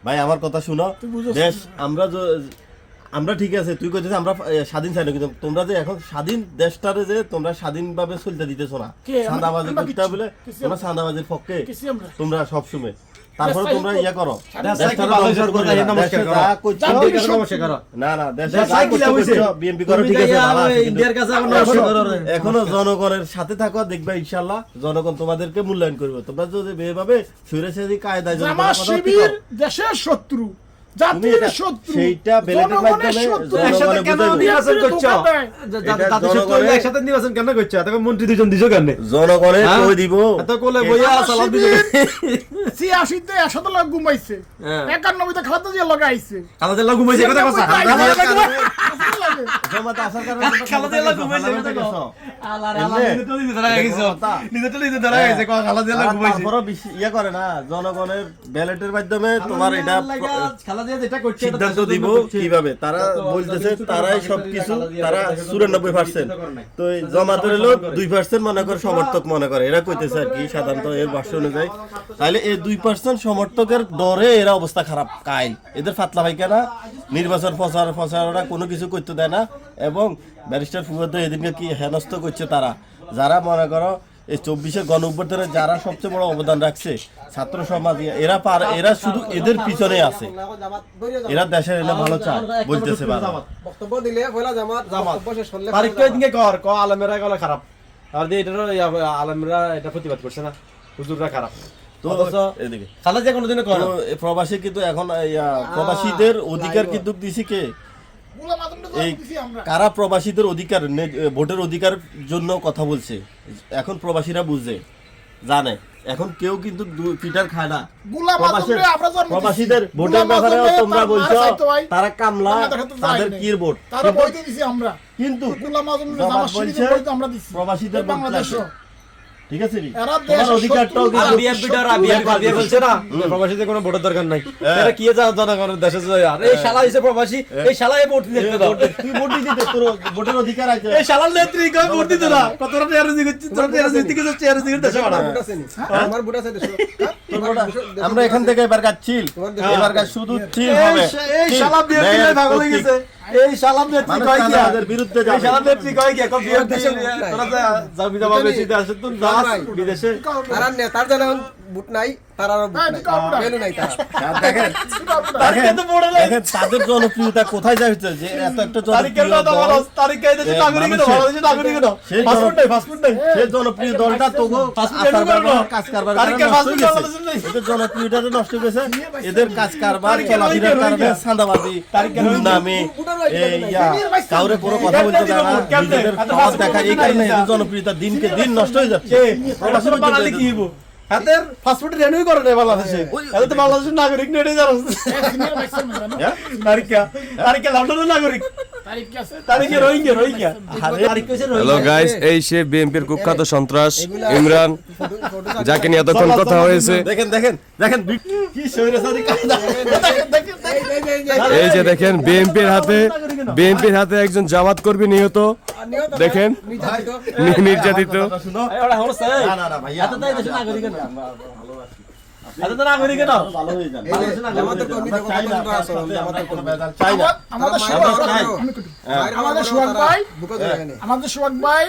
ভাই আমার কথা শুনো, দেশ আমরা ঠিক আছে, তুই কইতেছ আমরা স্বাধীন চাই না, কিন্তু তোমরা যে এখন স্বাধীন দেশটারে যে তোমরা স্বাধীনভাবে চলতে দিতেছো না, চাঁদাবাজি করতে বলে তোমরা চাঁদাবাজির পক্ষে তোমরা সবসময়, তারপরে তোমরা ইয়া করো না না দেশে বিএনপি করো ঠিক আছে, এখনো জনগণের সাথে থাকো, দেখবে ইনশাল্লাহ জনগণ তোমাদেরকে মূল্যায়ন করবে। তোমরা যদি এভাবে স্বৈরাচারী কায়দায় দেশের শত্রু, জাতির শত্রু, সেইটা ব্যালটের মাধ্যমে জনগণে বুঝাইবো। একসাথে নির্বাচন কেন করছো? তখন মন্ত্রী দুজন দিছো কেন? জনগণে কই দিব এত কোলে বইয়া সালাম দিছো। ৮৬-তে ১০০ লোক ঘুমাইছে, ৯১-তে খালাদা জিয়া লাগাইছে, খালাদা জিয়া ঘুমাইছে কথা কথা। জমাতে আসার কারণে খালাদা জিয়া ঘুমাইছে কথা কথা। আল্লাহ নিজে তো ধরা গেছে, নিজে তো ধরা গেছে, খালাদা জিয়া ঘুমাইছে। তারপরে ইয়া করে না, জনগণের ব্যালটের মাধ্যমে তোমার এটা সিদ্ধান্ত দিব কিভাবে। তারা বলতেছে তারাই সবকিছু, তারা ৯৪%, তো জমাতে হলো ২% মনে করে সমর্থক মনে করে, এরা কইতেছে আর কি সাধারণত এর ভাষ্য অনুযায়ী। তাহলে এই ২% সমর্থকের ডরে এরা অবস্থা খারাপ, কাইল এদের ফাতলা পায়খানা, নির্বাচন প্রচারণা কোনো কিছু করতে দেয় না। এবং ব্যারিস্টার ফুয়াদ এদিনকে কি হেনস্থ করছে তারা, যারা মনে করো এই ২৪-এর গণ অভ্যুত্থানে যারা সবচেয়ে বড় অবদান রাখছে, ছাত্র সমাজ, এরা শুধু এদের পিছনে আছে, এরা দেশের এনে ভালো চায় বলতেছে। বক্তব্য দিলে পয়লা জামাত বক্তব্য শেষ করলে তারিখটা এদিকে কর আলমেরা গলা খারাপ, আর এটারও আলমেরা এটা প্রতিবাদ করছে না, হুজুররা খারাপ। তো এদিকে খালা যে কোনোদিনও কর প্রবাসী কিন্তু এখন প্রবাসীদের অধিকার কিন্তু দিছি কে, এই কারা প্রবাসীদের অধিকার, ভোটের অধিকার জন্য কথা বলছে, এখন প্রবাসীরা বুঝে জানে, এখন কেউ কিন্তু পিটার খায় না। প্রবাসীদের ভোটের ব্যাপারে তোমরা বলছো তারা কামলা, তাদের কি ভোট, কিন্তু প্রবাসীদের ঠিক আছে অধিকারটাও বলছে না প্রবাসীদের কোনো ভোটের দরকার নাই, এরা কি জনগণের দেশে এই শালা হিসেবে প্রবাসী, এই শালা ভোট দিতে দাও, তুই ভোট দিতে তোর ভোটের অধিকার আছে, এই শালার নেত্রী কই ভোট দিতে না, কতটা টিআরএস করছিস, তোর টিআরএস দিকে যাচ্ছে, টিআরএস দিকে দেশে বাড়া ভোট আছে নি, আমার ভোট আছে দেশে। আমরা এখান থেকে এবার কাটছিল, এবার কাজ শুধু চিল হবে। এই শালা বিএনপি ভাগ হয়ে গেছে, এই শালা নেত্রী কই কি আমাদের বিরুদ্ধে যাবে, এই শালা নেত্রী কই কি কবি তোরা যাবি যাবা বেশি দেশে তুই যাস বিদেশে, তারা নেতার জন্য ভোট নাই, তারার ভোট নাই, ভ্যালু নাই তারা। দেখেন তাদের জনপ্রিয়তা কোথায় যাচ্ছে, যে এত একটা সেই জনপ্রিয় দলটা তবু কাজ কারবার জনপ্রিয়তা নষ্ট হয়েছে, এদের কাজ কারবার চলাফেরার কারণে চাঁদাবাজি নামে কাউরে কোনো কথা বলতে দেয় না, নিজেদের খাওয়া দেখা, এই কারণে এদের জনপ্রিয়তা দিনকে দিন নষ্ট হয়ে যাচ্ছে। কি হবো হাতের পাসপোর্ট রিনিউ করে না বাংলাদেশে, তাহলে তো বাংলাদেশের নাগরিক নেই জানো, তারিখে লন্ডনের নাগরিক, তারিখে রোহিঙ্গা। হ্যালো গাইস, এই সে বিএনপির কুখ্যাত সন্ত্রাস ইমরান, যাকে নিয়ে এতক্ষণ কথা হয়েছে। দেখেন দেখেন দেখেন কি স্বৈরাচারী কায়দা, এই যে দেখেন বিএনপির হাতে একজন জামাত কর্মী নিহত, দেখেন নির্যাতিত। আমাদের সোহাগ ভাই